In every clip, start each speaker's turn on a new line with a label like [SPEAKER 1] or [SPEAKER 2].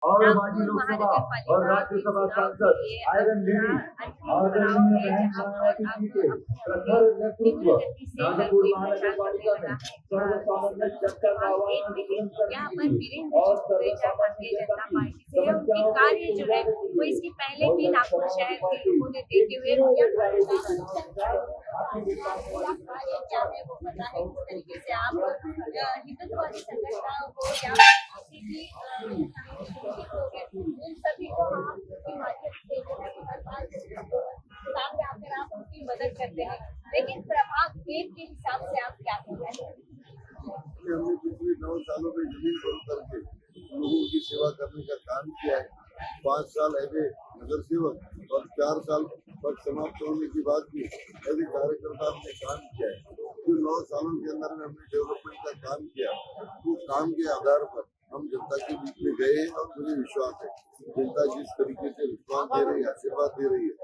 [SPEAKER 1] और माजी
[SPEAKER 2] नागपुर
[SPEAKER 1] लोकसभा
[SPEAKER 2] महानगर
[SPEAKER 1] और
[SPEAKER 2] पालिका के
[SPEAKER 1] राज्यसभा
[SPEAKER 2] चुनाव के
[SPEAKER 1] सांसद
[SPEAKER 2] लिए
[SPEAKER 1] आयरन लेडी
[SPEAKER 2] अंतिम पड़ाव
[SPEAKER 1] आदरणीय
[SPEAKER 2] है,
[SPEAKER 1] बहन
[SPEAKER 2] जहाँ पर
[SPEAKER 1] मायावती
[SPEAKER 2] अब
[SPEAKER 1] जी के
[SPEAKER 2] अपने
[SPEAKER 1] प्रखर
[SPEAKER 2] तीव्र
[SPEAKER 1] नेतृत्व
[SPEAKER 2] गति से हर
[SPEAKER 1] नागपुर
[SPEAKER 2] कोई
[SPEAKER 1] महानगर
[SPEAKER 2] प्रचार करने
[SPEAKER 1] पालिका
[SPEAKER 2] लगा
[SPEAKER 1] में
[SPEAKER 2] है।
[SPEAKER 1] सर्वसामान्य जनता का आवाज बुलंद
[SPEAKER 2] यहाँ
[SPEAKER 1] करने
[SPEAKER 2] पर
[SPEAKER 1] के लिए
[SPEAKER 2] वीरेंद्र
[SPEAKER 1] और
[SPEAKER 2] जुनेजा
[SPEAKER 1] सर्वसामान्य
[SPEAKER 2] भारतीय
[SPEAKER 1] जनता
[SPEAKER 2] जनता
[SPEAKER 1] की
[SPEAKER 2] पार्टी से है। उनके
[SPEAKER 1] समस्याओं को
[SPEAKER 2] कार्य जो है
[SPEAKER 1] सुलझाने के
[SPEAKER 2] वो
[SPEAKER 1] लिए
[SPEAKER 2] इसके पहले भी
[SPEAKER 1] बहुजन
[SPEAKER 2] नागपुर
[SPEAKER 1] समाज
[SPEAKER 2] शहर के
[SPEAKER 1] पार्टी
[SPEAKER 2] लोगों ने देखे हुए
[SPEAKER 1] एक
[SPEAKER 2] किया
[SPEAKER 1] कार्य के
[SPEAKER 2] था।
[SPEAKER 1] अनुसार आपकी विकास वाली
[SPEAKER 2] कार्य क्या है वो पता है, किस तरीके से आप हिंदुत्ववादी संगठनों को या किसी भी उन सभी को आप के माध्यम से जो है हर बार सामने आकर आप उनकी मदद करते हैं, लेकिन प्रभाग वेद के हिसाब से आप क्या कर रहे हैं?
[SPEAKER 3] हमने पिछले 9 सालों में जमीन पर उतर के लोगों की सेवा करने का काम किया है। 5 साल एज नगर सेवक और 4 साल पद समाप्त होने के बाद भी एज कार्यकर्ता हमने काम किया है। जो 9 सालों के अंदर में हमने डेवलपमेंट का काम किया, वो काम के आधार पर हम जनता के बीच में गए हैं और मुझे विश्वास है जनता जिस तरीके से रिस्पॉन्स दे रही है, आशीर्वाद दे रही है,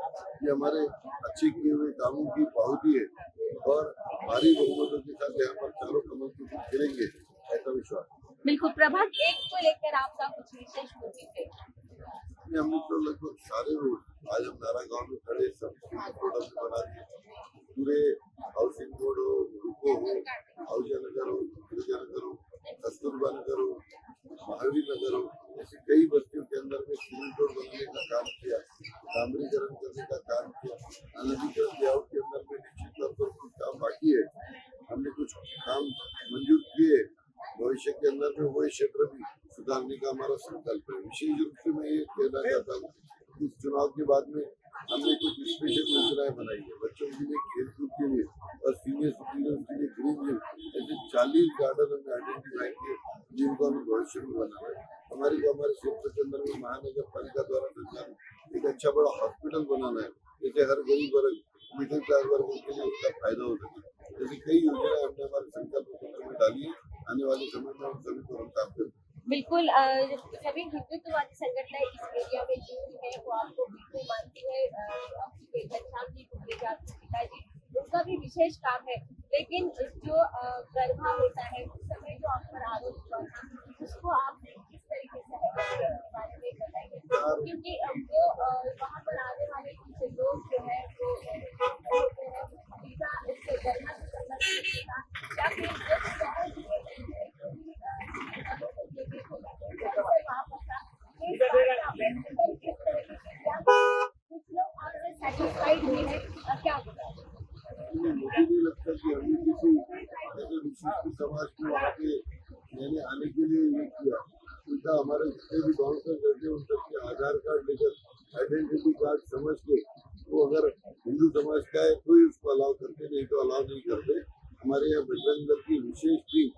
[SPEAKER 3] ये हमारे अच्छे किए हुए कामों की पावती है और भारी बहुमतों के साथ यहाँ पर चारों कमल के बीच खेलेंगे, ऐसा विश्वास।
[SPEAKER 2] बिल्कुल, प्रभाग एक को लेकर आपका कुछ विशेष मोटिव है?
[SPEAKER 3] हमने तो लगभग सारे रोड आज हम नारा गाँव में खड़े सब प्रोडक्ट बना दिए। पूरे हाउसिंग बोर्ड हो, रूको हो, हाउसिया नगर हो, गिरिजानगर हो, कस्तूरबा नगर हो, महावीर नगर हो, ऐसे कई बस्तियों के अंदर में सीमेंट रोड बनाने का काम किया, डामरीकरण करने का काम किया। अनधिकृत लेआउट के अंदर में निश्चित तौर पर कुछ काम बाकी है, हमने कुछ काम मंजूर किए। भविष्य के अंदर में वो क्षेत्र भी सुधारने का हमारा संकल्प है। विशेष रूप से मैं ये कहना चाहता हूँ, इस चुनाव के बाद में हमने कुछ स्पेशल योजनाएं बनाई है बच्चों के लिए, खेलकूद के लिए और सीनियर सिटीजन के लिए ग्रीन जिम, ऐसे 40 गार्डन हमने आइडेंटिफाई किए जिनको हमें भविष्य में बनाना है। हमारे क्षेत्र के अंदर में महानगर पालिका द्वारा संचालित एक अच्छा बड़ा हॉस्पिटल बनाना है, जैसे हर गरीब वर्ग, मिडिल क्लास वर्ग के लिए उसका फायदा हो सके। ऐसी कई योजनाएं हमने हमारे संकल्प पत्र में डाली है। आने वाले समय में हम सभी को हम काम करेंगे।
[SPEAKER 2] बिल्कुल, सभी हिंदुत्ववादी संगठन इस एरिया में जो है वो आपको बिल्कुल मानती है। आपके घनश्याम जी कुकरेजा, आपके पिताजी, उनका भी विशेष काम है, लेकिन जो गरबा होता है उस समय जो आप पर आरोप हुआ था, उसको आप किस तरीके से बारे में बताएंगे? क्योंकि वो वहाँ पर आने वाले कुछ लोग जो है वो होते हैं वीजा इससे गरबा से संबंधित या फिर क्या
[SPEAKER 3] मुझे नहीं लगता कि हमने किसी ऐसे विशिष्ट समाज को वहाँ पे मैंने आने के लिए ये किया। उल्टा हमारे जितने भी बाउंसर रहते हैं उन सबके आधार कार्ड लेकर आइडेंटिटी कार्ड समझ के वो अगर हिंदू समाज का है तो ही उसको अलाउ करते, नहीं तो अलाउ नहीं करते। हमारे यहाँ बजरंग दल की विशेष टीम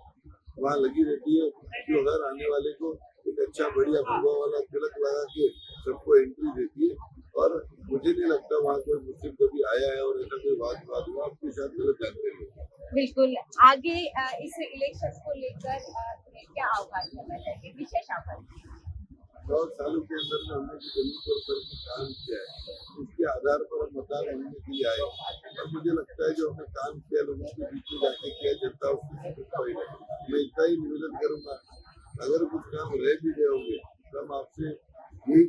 [SPEAKER 3] वहाँ लगी रहती है जो हर आने वाले को एक अच्छा बढ़िया भगवा वाला तिलक लगा के सबको एंट्री देती है। और मुझे नहीं लगता वहाँ कोई मुस्लिम कभी आया है और ऐसा कोई बात हुआ आपके साथ गलत जानकारी है।
[SPEAKER 2] बिल्कुल, आगे इस इलेक्शन को लेकर क्या आह्वान करना चाहिए, विशेष आह्वान?
[SPEAKER 3] 9 सालों के अंदर में हमने जो जमीन पर उतर के काम किया है उसके आधार पर हम मतदान होने के लिए आए और मुझे लगता है जो हमने काम किया लोगों के बीच में जाके किया, जनता उससे सेटिस्फाइड है। मैं इतना ही निवेदन करूंगा, अगर कुछ काम रह भी गए होंगे तो हम आपसे यही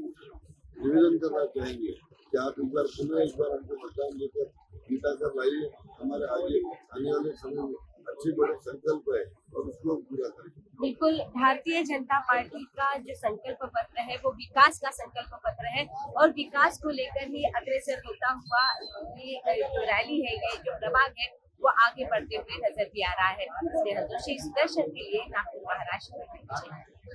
[SPEAKER 3] निवेदन करना चाहेंगे कि आप एक बार पुनः एक बार हमको मतदान देकर जीता कर लाइए। हमारे आगे आने वाले समय में अच्छे बड़े संकल्प है और उसको पूरा करेंगे।
[SPEAKER 2] बिल्कुल, भारतीय जनता पार्टी का जो संकल्प पत्र है वो विकास का संकल्प पत्र है और विकास को लेकर ही अग्रसर होता हुआ ये जो रैली है, ये जो प्रभाग है वो आगे बढ़ते हुए नजर भी आ रहा है। स्नेहा जोशी, दर्शन के लिए नागपुर महाराष्ट्र में।